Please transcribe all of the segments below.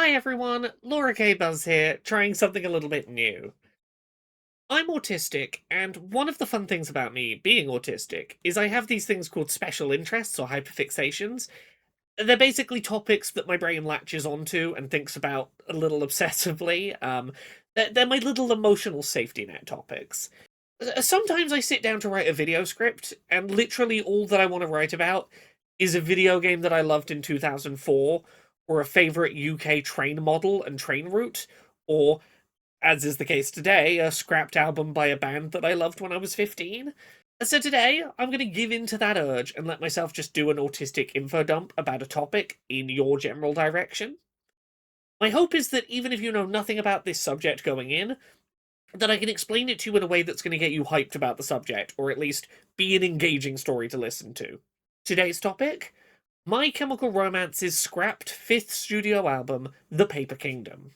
Hi everyone, LauraKBuzz here, trying something a little bit new. I'm autistic, and one of the fun things about me being autistic is I have these things called special interests or hyperfixations. They're basically topics that my brain latches onto and thinks about a little obsessively. They're my little emotional safety net topics. Sometimes I sit down to write a video script, and literally all that I want to write about is a video game that I loved in 2004, or a favourite UK train model and train route, or, as is the case today, a scrapped album by a band that I loved when I was 15. So today, I'm going to give in to that urge and let myself just do an autistic info dump about a topic in your general direction. My hope is that even if you know nothing about this subject going in, that I can explain it to you in a way that's going to get you hyped about the subject, or at least be an engaging story to listen to. Today's topic: My Chemical Romance's scrapped fifth studio album, The Paper Kingdom.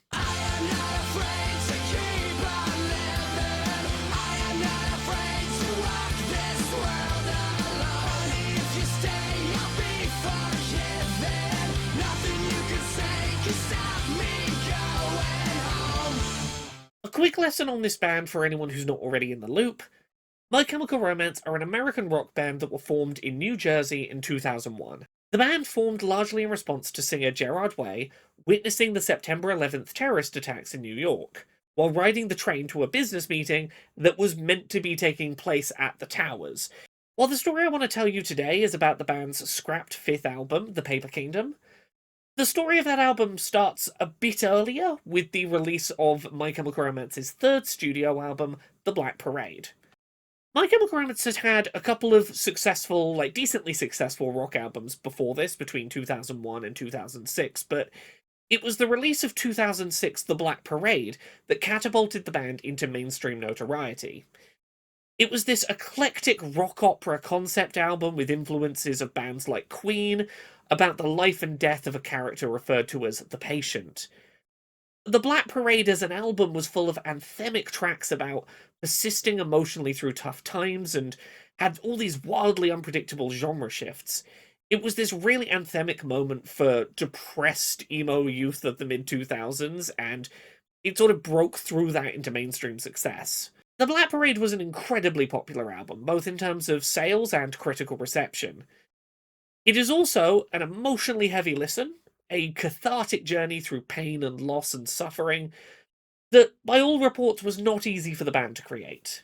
A quick lesson on this band for anyone who's not already in the loop. My Chemical Romance are an American rock band that were formed in New Jersey in 2001. The band formed largely in response to singer Gerard Way witnessing the September 11th terrorist attacks in New York, while riding the train to a business meeting that was meant to be taking place at the Towers. While the story I want to tell you today is about the band's scrapped fifth album, The Paper Kingdom, the story of that album starts a bit earlier with the release of My Chemical Romance's third studio album, The Black Parade. My Chemical Romance had had a couple of successful, decently successful rock albums before this, between 2001 and 2006, but it was the release of 2006's The Black Parade that catapulted the band into mainstream notoriety. It was this eclectic rock opera concept album with influences of bands like Queen, about the life and death of a character referred to as the patient. The Black Parade as an album was full of anthemic tracks about persisting emotionally through tough times and had all these wildly unpredictable genre shifts. It was this really anthemic moment for depressed emo youth of the mid-2000s, and it sort of broke through that into mainstream success. The Black Parade was an incredibly popular album, both in terms of sales and critical reception. It is also an emotionally heavy listen, a cathartic journey through pain and loss and suffering that, by all reports, was not easy for the band to create.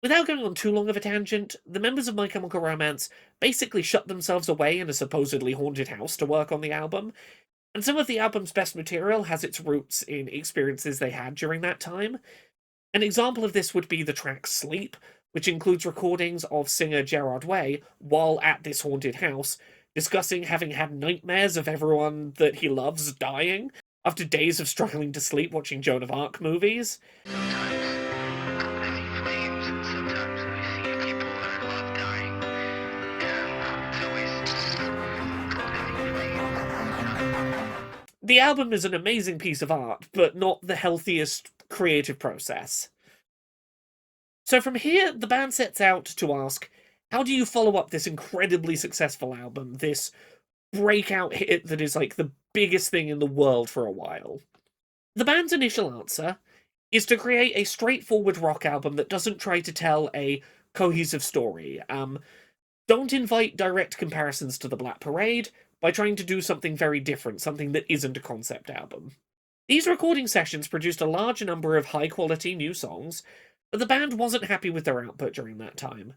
Without going on too long of a tangent, the members of My Chemical Romance basically shut themselves away in a supposedly haunted house to work on the album, and some of the album's best material has its roots in experiences they had during that time. An example of this would be the track Sleep, which includes recordings of singer Gerard Way while at this haunted house, discussing having had nightmares of everyone that he loves dying after days of struggling to sleep watching Joan of Arc movies. The album is an amazing piece of art, but not the healthiest creative process. So from here, the band sets out to ask, how do you follow up this incredibly successful album, this breakout hit that is like the biggest thing in the world for a while? The band's initial answer is to create a straightforward rock album that doesn't try to tell a cohesive story. Don't invite direct comparisons to The Black Parade by trying to do something very different, something that isn't a concept album. These recording sessions produced a large number of high-quality new songs, but the band wasn't happy with their output during that time.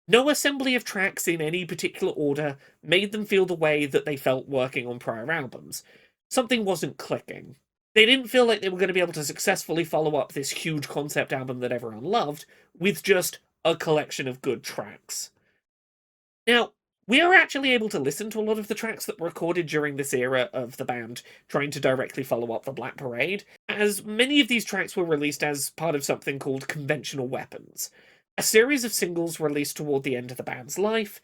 No assembly of tracks in any particular order made them feel the way that they felt working on prior albums. Something wasn't clicking. They didn't feel like they were going to be able to successfully follow up this huge concept album that everyone loved with just a collection of good tracks. Now, we are actually able to listen to a lot of the tracks that were recorded during this era of the band trying to directly follow up The Black Parade, as many of these tracks were released as part of something called Conventional Weapons, a series of singles released toward the end of the band's life,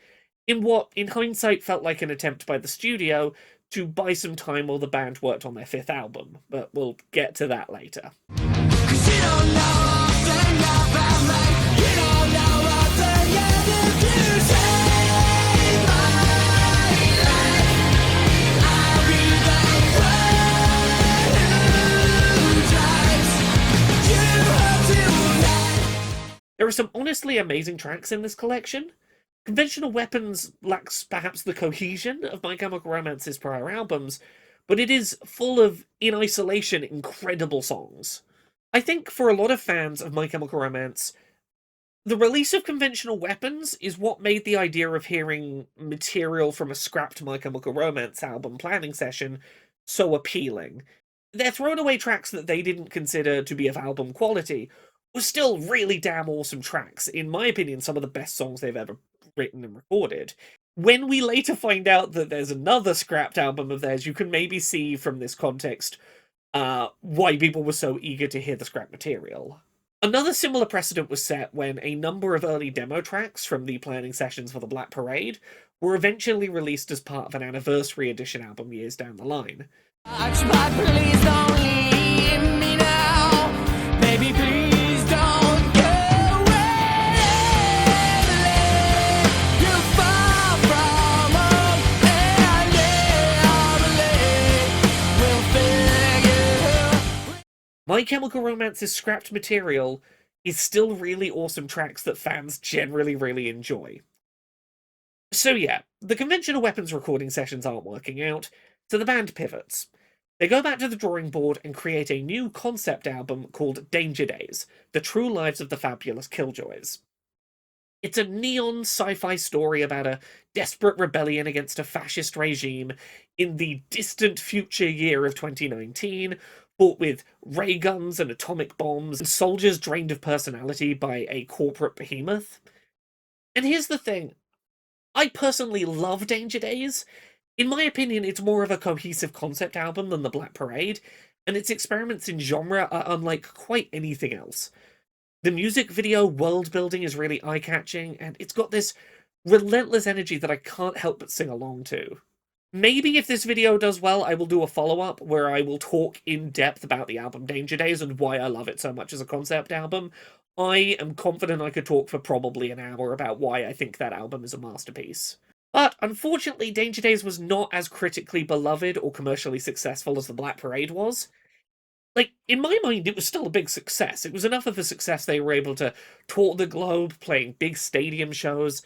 in what, in hindsight, felt like an attempt by the studio to buy some time while the band worked on their fifth album, but we'll get to that later. There are some honestly amazing tracks in this collection. Conventional Weapons lacks perhaps the cohesion of My Chemical Romance's prior albums, but it is full of, in isolation, incredible songs. I think for a lot of fans of My Chemical Romance, the release of Conventional Weapons is what made the idea of hearing material from a scrapped My Chemical Romance album planning session so appealing. Their thrown away tracks that they didn't consider to be of album quality were still really damn awesome tracks. In my opinion, some of the best songs they've ever written and recorded. When we later find out that there's another scrapped album of theirs, you can maybe see from this context why people were so eager to hear the scrap material. Another similar precedent was set when a number of early demo tracks from the planning sessions for the Black Parade were eventually released as part of an anniversary edition album years down the line. Please don't leave me now. Baby, please don't go away. You're far from home, and we'll figure. My Chemical Romance's scrapped material is still really awesome tracks that fans generally really enjoy. So yeah, the Conventional Weapons recording sessions aren't working out, so the band pivots. They go back to the drawing board and create a new concept album called Danger Days, The True Lives of the Fabulous Killjoys. It's a neon sci-fi story about a desperate rebellion against a fascist regime in the distant future year of 2019, fought with ray guns and atomic bombs, and soldiers drained of personality by a corporate behemoth. And here's the thing, I personally love Danger Days. In my opinion, it's more of a cohesive concept album than The Black Parade, and its experiments in genre are unlike quite anything else. The music video world building is really eye-catching, and it's got this relentless energy that I can't help but sing along to. Maybe if this video does well, I will do a follow-up where I will talk in depth about the album Danger Days and why I love it so much as a concept album. I am confident I could talk for probably an hour about why I think that album is a masterpiece. But unfortunately, Danger Days was not as critically beloved or commercially successful as The Black Parade was. Like, in my mind, it was still a big success. It was enough of a success they were able to tour the globe, playing big stadium shows.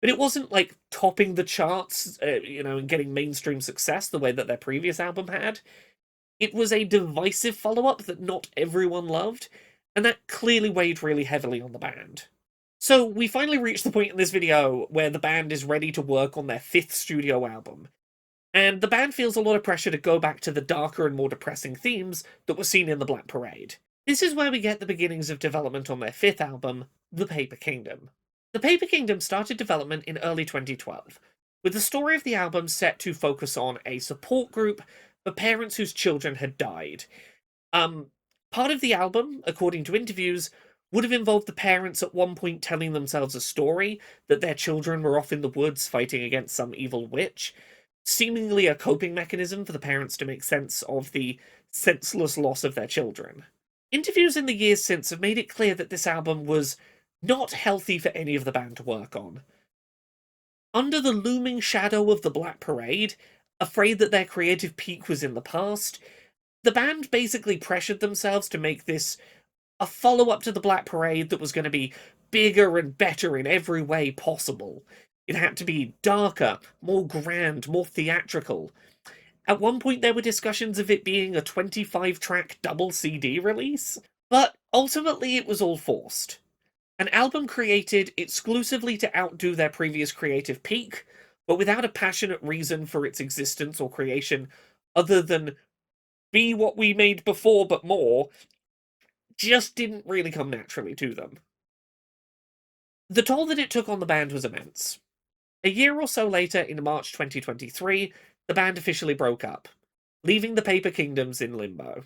But it wasn't, like, topping the charts, and getting mainstream success the way that their previous album had. It was a divisive follow-up that not everyone loved, and that clearly weighed really heavily on the band. So we finally reached the point in this video where the band is ready to work on their 5th studio album, and the band feels a lot of pressure to go back to the darker and more depressing themes that were seen in the Black Parade. This is where we get the beginnings of development on their 5th album, The Paper Kingdom. The Paper Kingdom started development in early 2012, with the story of the album set to focus on a support group for parents whose children had died. Part of the album, according to interviews, would have involved the parents at one point telling themselves a story that their children were off in the woods fighting against some evil witch, seemingly a coping mechanism for the parents to make sense of the senseless loss of their children. Interviews in the years since have made it clear that this album was not healthy for any of the band to work on. Under the looming shadow of the Black Parade, afraid that their creative peak was in the past, the band basically pressured themselves to make this a follow-up to the Black Parade that was going to be bigger and better in every way possible. It had to be darker, more grand, more theatrical. At one point there were discussions of it being a 25-track double CD release, but ultimately it was all forced. An album created exclusively to outdo their previous creative peak, but without a passionate reason for its existence or creation other than be what we made before but more, just didn't really come naturally to them. The toll that it took on the band was immense. A year or so later, in March 2023, the band officially broke up, leaving the Paper Kingdoms in limbo.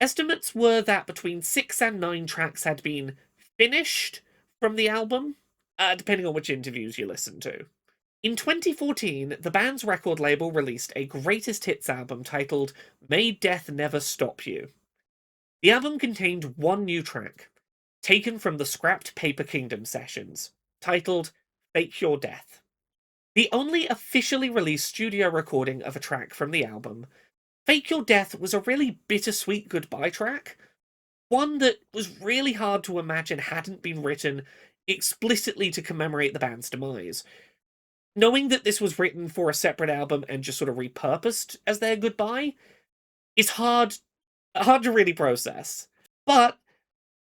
Estimates were that between 6 and 9 tracks had been finished from the album, depending on which interviews you listen to. In 2014, the band's record label released a greatest hits album titled May Death Never Stop You. The album contained one new track, taken from the scrapped Paper Kingdom sessions, titled Fake Your Death. The only officially released studio recording of a track from the album, Fake Your Death was a really bittersweet goodbye track. one that was really hard to imagine hadn't been written explicitly to commemorate the band's demise. Knowing that this was written for a separate album and just sort of repurposed as their goodbye is hard to really process. But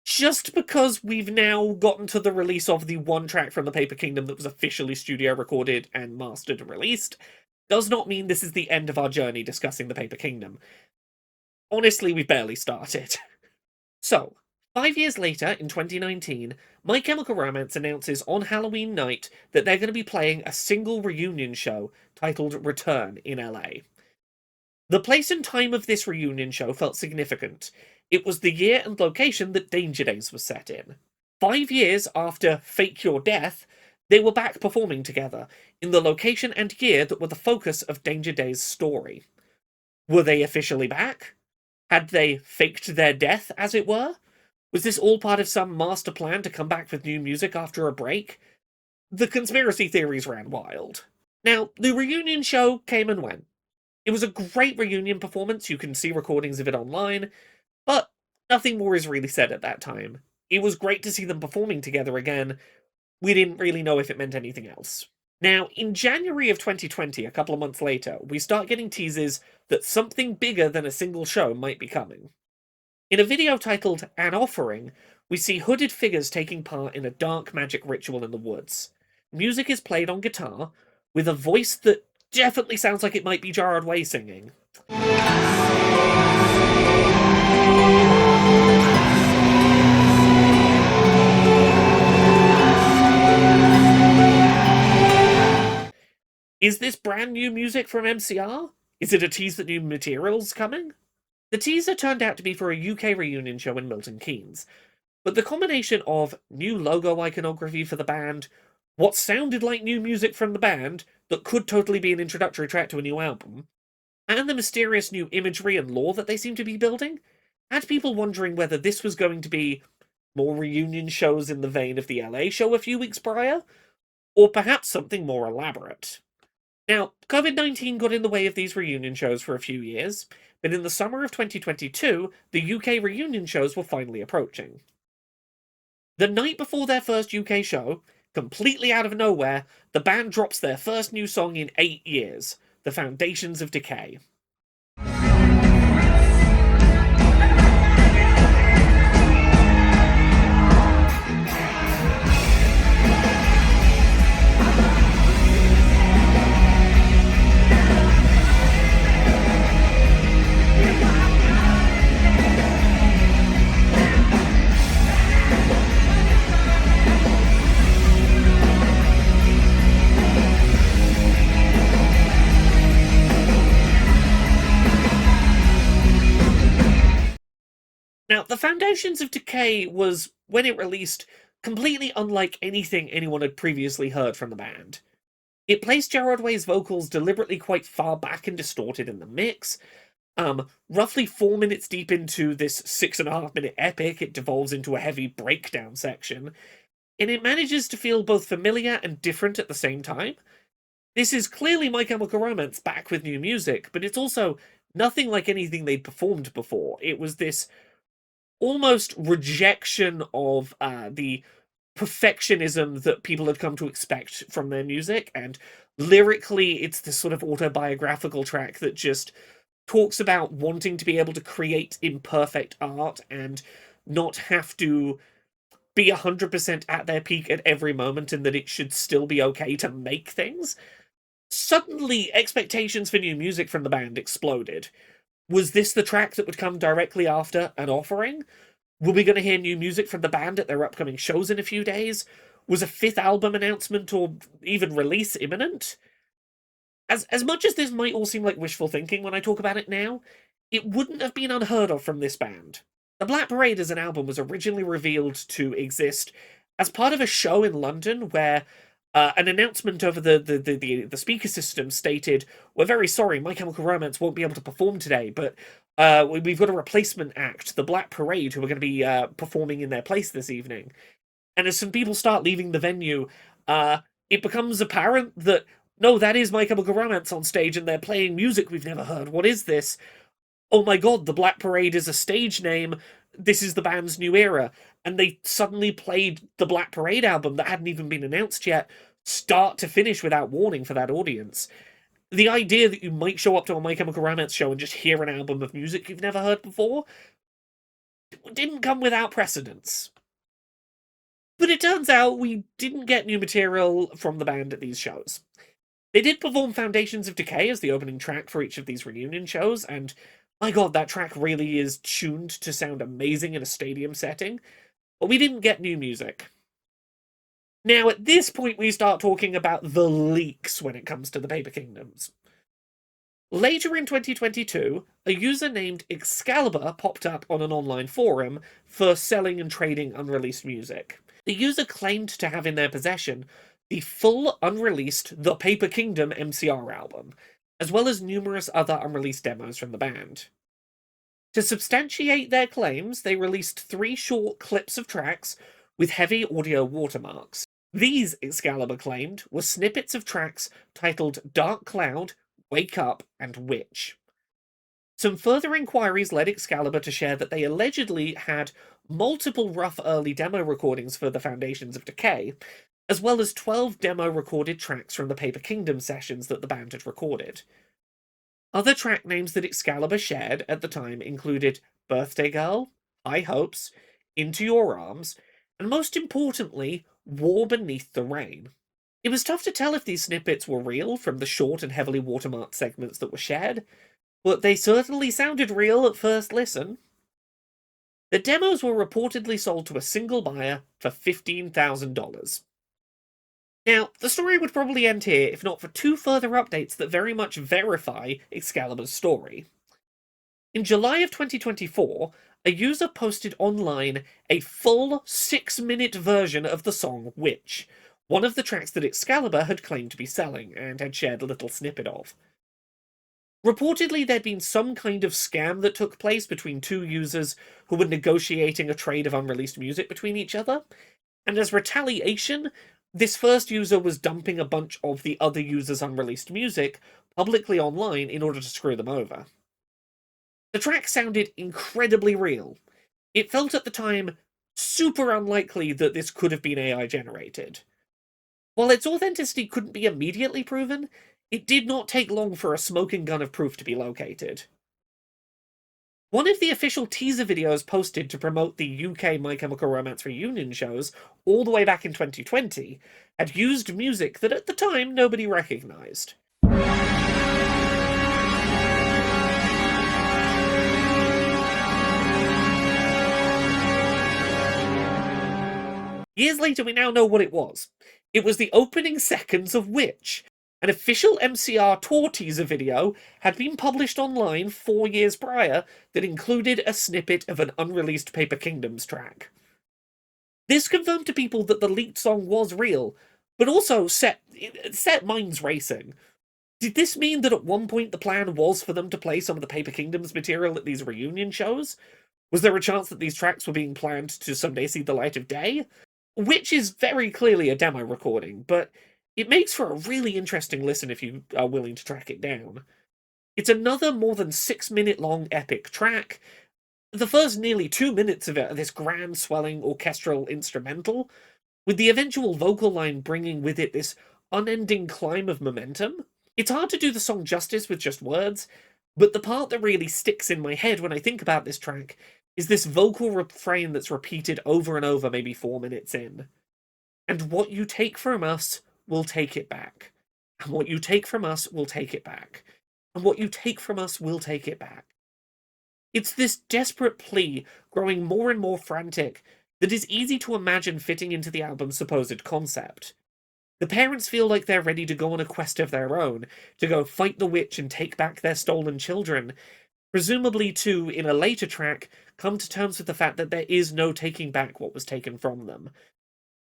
just because we've now gotten to the release of the one track from the Paper Kingdom that was officially studio recorded and mastered and released, does not mean this is the end of our journey discussing the Paper Kingdom. Honestly, we've barely started. So, 5 years later, in 2019, My Chemical Romance announces on Halloween night that they're going to be playing a single reunion show titled Return in LA. The place and time of this reunion show felt significant. It was the year and location that Danger Days was set in. 5 years after Fake Your Death, they were back performing together, in the location and year that were the focus of Danger Days' story. Were they officially back? Had they faked their death, as it were? Was this all part of some master plan to come back with new music after a break? The conspiracy theories ran wild. Now, the reunion show came and went. It was a great reunion performance, you can see recordings of it online, but nothing more is really said at that time. It was great to see them performing together again. We didn't really know if it meant anything else. Now, in January of 2020, a couple of months later, we start getting teases that something bigger than a single show might be coming. In a video titled An Offering, we see hooded figures taking part in a dark magic ritual in the woods. Music is played on guitar, with a voice that definitely sounds like it might be Gerard Way singing. Is this brand new music from MCR? Is it a tease that new material's coming? The teaser turned out to be for a UK reunion show in Milton Keynes, but the combination of new logo iconography for the band, what sounded like new music from the band that could totally be an introductory track to a new album, and the mysterious new imagery and lore that they seem to be building, had people wondering whether this was going to be more reunion shows in the vein of the LA show a few weeks prior, or perhaps something more elaborate. Now, COVID-19 got in the way of these reunion shows for a few years, but in the summer of 2022, the UK reunion shows were finally approaching. The night before their first UK show, completely out of nowhere, the band drops their first new song in 8 years, The Foundations of Decay. Now, The Foundations of Decay was, when it released, completely unlike anything anyone had previously heard from the band. It placed Gerard Way's vocals deliberately quite far back and distorted in the mix. Roughly 4 minutes deep into this 6.5-minute epic, it devolves into a heavy breakdown section, and it manages to feel both familiar and different at the same time. This is clearly My Chemical Romance back with new music, but it's also nothing like anything they'd performed before. It was this almost rejection of the perfectionism that people had come to expect from their music, and lyrically it's this sort of autobiographical track that just talks about wanting to be able to create imperfect art and not have to be 100% at their peak at every moment, and that it should still be okay to make things. Suddenly, expectations for new music from the band exploded. Was this the track that would come directly after An Offering? Were we going to hear new music from the band at their upcoming shows in a few days? Was a 5th album announcement or even release imminent? As much as this might all seem like wishful thinking when I talk about it now, it wouldn't have been unheard of from this band. The Black Parade as an album was originally revealed to exist as part of a show in London where an announcement over the speaker system stated, "We're very sorry, My Chemical Romance won't be able to perform today, but we've got a replacement act, the Black Parade, who are going to be performing in their place this evening." And as some people start leaving the venue, it becomes apparent that, no, that is My Chemical Romance on stage, and they're playing music we've never heard. What is this? Oh my god, the Black Parade is a stage name. this is the band's new era, and they suddenly played the Black Parade album that hadn't even been announced yet, start to finish without warning for that audience. The idea that you might show up to a My Chemical Romance show and just hear an album of music you've never heard before didn't come without precedence. But it turns out we didn't get new material from the band at these shows. They did perform Foundations of Decay as the opening track for each of these reunion shows, and my god, that track really is tuned to sound amazing in a stadium setting, but we didn't get new music. Now, at this point, we start talking about the leaks when it comes to the Paper Kingdoms. Later in 2022, a user named Excalibur popped up on an online forum for selling and trading unreleased music. The user claimed to have in their possession the full unreleased The Paper Kingdom MCR album, as well as numerous other unreleased demos from the band. To substantiate their claims, they released 3 short clips of tracks with heavy audio watermarks. These, Excalibur claimed, were snippets of tracks titled Dark Cloud, Wake Up, and Witch. Some further inquiries led Excalibur to share that they allegedly had multiple rough early demo recordings for the Foundations of Decay, as well as 12 demo recorded tracks from the Paper Kingdom sessions that the band had recorded. Other track names that Excalibur shared at the time included Birthday Girl, High Hopes, Into Your Arms, and most importantly, War Beneath the Rain. It was tough to tell if these snippets were real from the short and heavily watermarked segments that were shared, but they certainly sounded real at first listen. The demos were reportedly sold to a single buyer for $15,000. Now, the story would probably end here if not for 2 further updates that very much verify Excalibur's story. In July of 2024, a user posted online a full 6-minute version of the song Witch, one of the tracks that Excalibur had claimed to be selling and had shared a little snippet of. Reportedly, there'd been some kind of scam that took place between 2 users who were negotiating a trade of unreleased music between each other, and as retaliation, this first user was dumping a bunch of the other users' unreleased music publicly online in order to screw them over. The track sounded incredibly real. It felt at the time super unlikely that this could have been AI generated. While its authenticity couldn't be immediately proven, it did not take long for a smoking gun of proof to be located. One of the official teaser videos posted to promote the UK My Chemical Romance reunion shows, all the way back in 2020, had used music that at the time nobody recognised. Years later, we now know what it was. It was the opening seconds of Witch. An official MCR tour teaser video had been published online 4 years prior that included a snippet of an unreleased Paper Kingdoms track. This confirmed to people that the leaked song was real, but also set minds racing. Did this mean that at one point the plan was for them to play some of the Paper Kingdoms material at these reunion shows? Was there a chance that these tracks were being planned to someday see the light of day? Which is very clearly a demo recording, but it makes for a really interesting listen if you are willing to track it down. It's another more than 6-minute long epic track. The first nearly 2 minutes of it are this grand swelling orchestral instrumental, with the eventual vocal line bringing with it this unending climb of momentum. It's hard to do the song justice with just words, but the part that really sticks in my head when I think about this track is this vocal refrain that's repeated over and over maybe 4 minutes in. And what you take from us, we'll take it back. And what you take from us, we'll take it back. And what you take from us, we'll take it back. It's this desperate plea, growing more and more frantic, that is easy to imagine fitting into the album's supposed concept. The parents feel like they're ready to go on a quest of their own, to go fight the witch and take back their stolen children, presumably to, in a later track, come to terms with the fact that there is no taking back what was taken from them.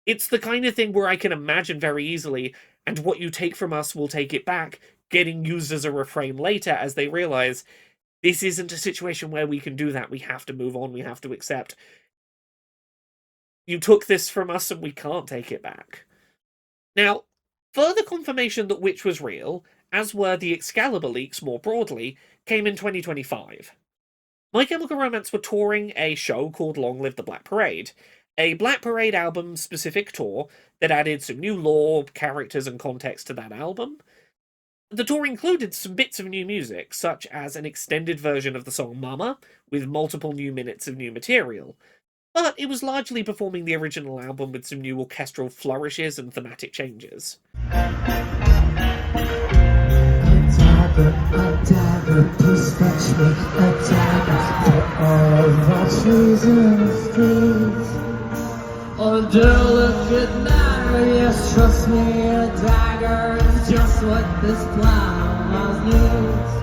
It's the kind of thing where I can imagine very easily, and what you take from us will take it back, getting used as a refrain later as they realise, this isn't a situation where we can do that, we have to move on, we have to accept. You took this from us and we can't take it back. Now, further confirmation that Witch was real, as were the Excalibur leaks more broadly, came in 2025. My Chemical Romance were touring a show called Long Live the Black Parade, a Black Parade album-specific tour that added some new lore, characters, and context to that album. The tour included some bits of new music, such as an extended version of the song Mama, with multiple new minutes of new material, but it was largely performing the original album with some new orchestral flourishes and thematic changes. A dagger, please fetch me a dagger for all of the trees in the streets. Oh, delicate matter, yes, trust me, a dagger is just what this plow needs.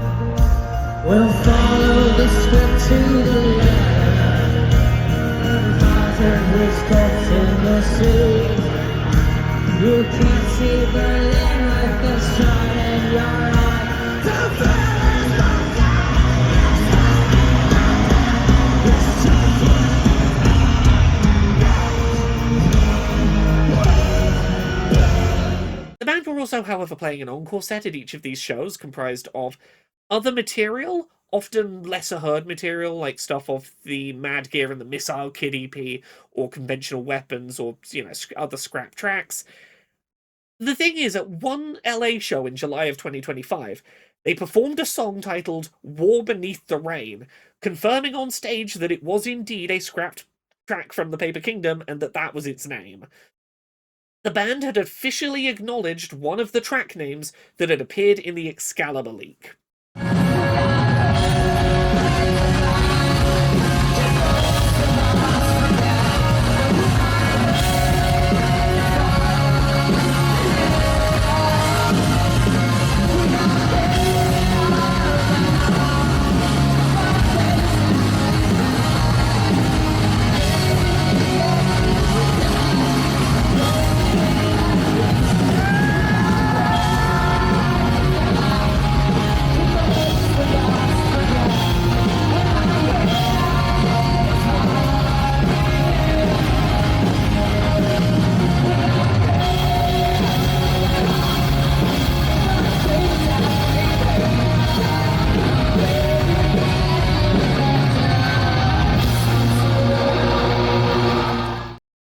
We'll follow the script to the letter, and hazard which gets in the sea. You can't see Berlin with the sun in your eye. The band were also, however, playing an encore set at each of these shows, comprised of other material, often lesser heard material, like stuff off the Mad Gear and the Missile Kid EP, or conventional weapons, or, other scrap tracks. The thing is, at one LA show in July of 2025, they performed a song titled War Beneath the Rain, confirming on stage that it was indeed a scrapped track from the Paper Kingdom and that was its name. The band had officially acknowledged one of the track names that had appeared in the Excalibur leak.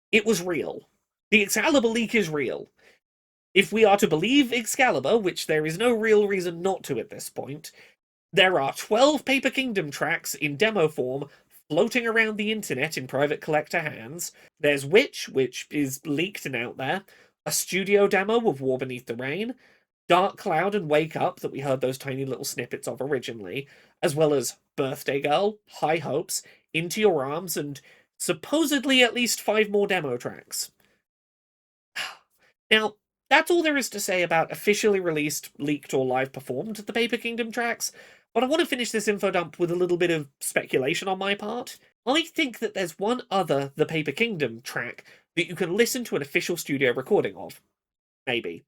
It was real. The Excalibur leak is real. If we are to believe Excalibur, which there is no real reason not to at this point, there are 12 Paper Kingdom tracks in demo form floating around the internet in private collector hands. There's which is leaked and out there, a studio demo of War Beneath the Rain, Dark Cloud and Wake Up that we heard those tiny little snippets of originally, as well as Birthday Girl, High Hopes, Into Your Arms, and supposedly at least 5 more demo tracks. Now, that's all there is to say about officially released, leaked, or live performed The Paper Kingdom tracks, but I want to finish this info dump with a little bit of speculation on my part. I think that there's one other The Paper Kingdom track that you can listen to an official studio recording of. Maybe.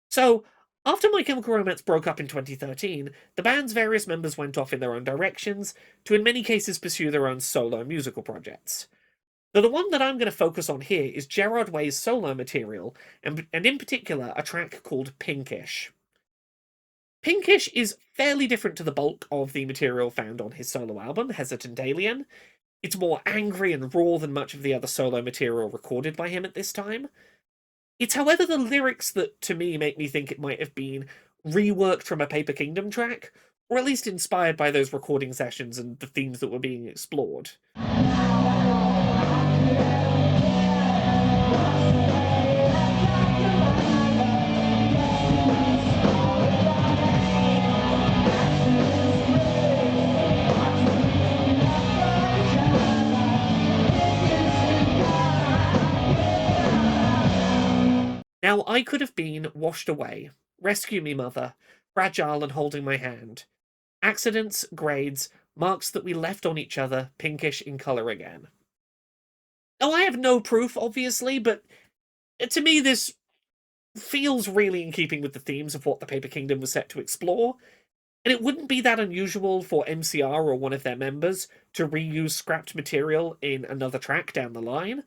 So, after My Chemical Romance broke up in 2013, the band's various members went off in their own directions, to in many cases pursue their own solo musical projects. Now, the one that I'm going to focus on here is Gerard Way's solo material, and in particular a track called Pinkish. Pinkish is fairly different to the bulk of the material found on his solo album, Hesitant Alien. It's more angry and raw than much of the other solo material recorded by him at this time. It's, however, the lyrics that, to me, make me think it might have been reworked from a Paper Kingdom track, or at least inspired by those recording sessions and the themes that were being explored. Now, I could have been washed away. Rescue me, mother, fragile and holding my hand. Accidents, grades, marks that we left on each other, pinkish in colour again. Now, I have no proof, obviously, but to me this feels really in keeping with the themes of what the Paper Kingdom was set to explore, and it wouldn't be that unusual for MCR or one of their members to reuse scrapped material in another track down the line.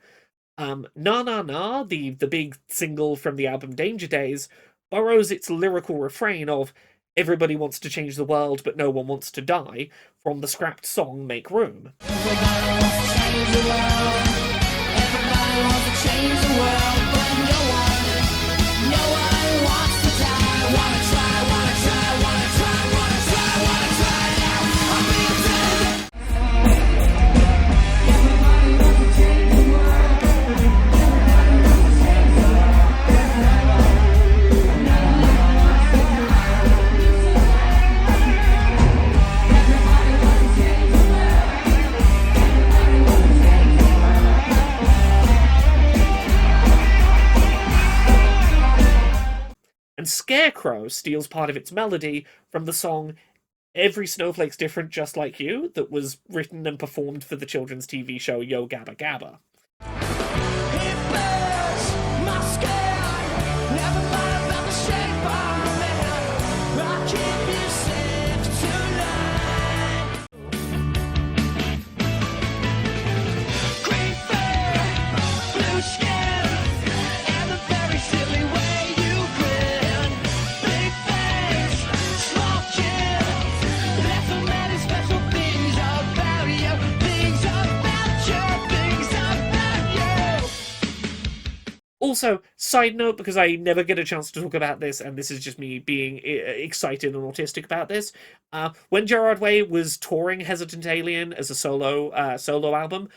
Na Na Na, the big single from the album Danger Days, borrows its lyrical refrain of Everybody Wants to Change the World, but No One Wants to Die, from the scrapped song Make Room. Everybody wants to change the world. Everybody wants to change the world, but no one wants to die. Wanna try, wanna try, wanna try, wanna try, wanna try now. I'm being dead. Everybody wants to change the world. Everybody wants to change the world. No one wants to die. Everybody wants to change the world. Everybody wants to change the world. And Scarecrow steals part of its melody from the song Every Snowflake's Different Just Like You, that was written and performed for the children's TV show Yo Gabba Gabba. It burns my skin. Never mind about the shape I'm in. I'll keep you safe tonight. Green fur, blue skin, and the very silly way you grin. Big face, small chin. There's so many special things about you. Things about you. Things about you. Also, side note, because I never get a chance to talk about this, and this is just me being excited and autistic about this, when Gerard Way was touring Hesitant Alien as a solo album,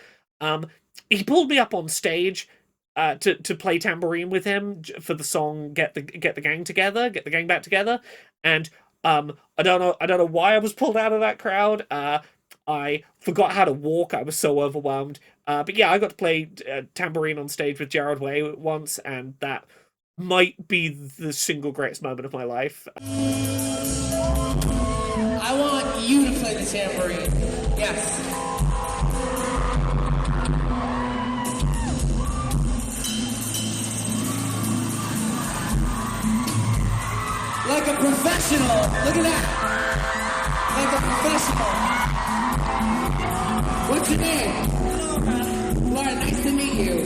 he pulled me up on stage to play tambourine with him for the song Get the Gang Back Together, and I don't know why I was pulled out of that crowd. I forgot how to walk. I was so overwhelmed. But yeah, I got to play tambourine on stage with Gerard Way once, and that might be the single greatest moment of my life. I want you to play the tambourine. Yes. Like a professional. Look at that. Like a professional. What's your name? Laura, nice to meet you.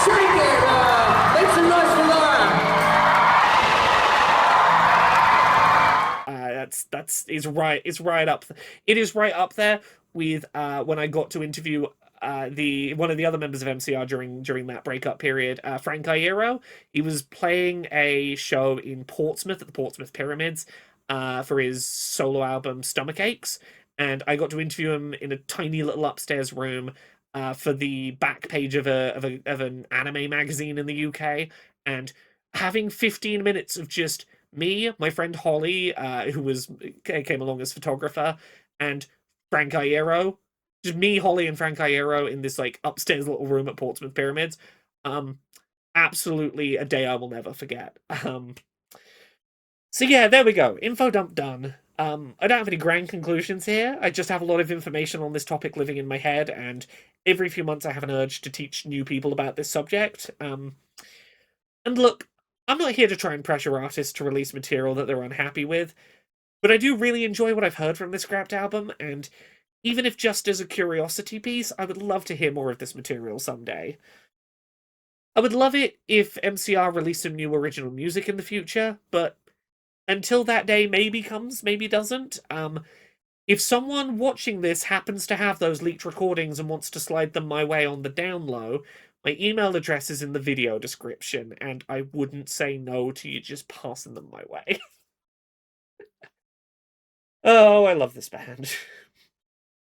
Shake it! Make some noise for Laura! It's right up. It is right up there with when I got to interview one of the other members of MCR during that breakup period, Frank Iero. He was playing a show in Portsmouth at the Portsmouth Pyramids for his solo album Stomach Aches, and I got to interview him in a tiny little upstairs room for the back page of an anime magazine in the UK, and having 15 minutes of just me, my friend Holly, who came along as photographer, and Frank Iero. Just me, Holly, and Frank Iero in this like upstairs little room at Portsmouth Pyramids. Absolutely a day I will never forget. So yeah, there we go. Infodump done. I don't have any grand conclusions here. I just have a lot of information on this topic living in my head, and every few months I have an urge to teach new people about this subject. And look, I'm not here to try and pressure artists to release material that they're unhappy with, but I do really enjoy what I've heard from this scrapped album, and even if just as a curiosity piece, I would love to hear more of this material someday. I would love it if MCR released some new original music in the future, but until that day maybe comes, maybe doesn't. If someone watching this happens to have those leaked recordings and wants to slide them my way on the down low, my email address is in the video description, and I wouldn't say no to you just passing them my way. Oh, I love this band.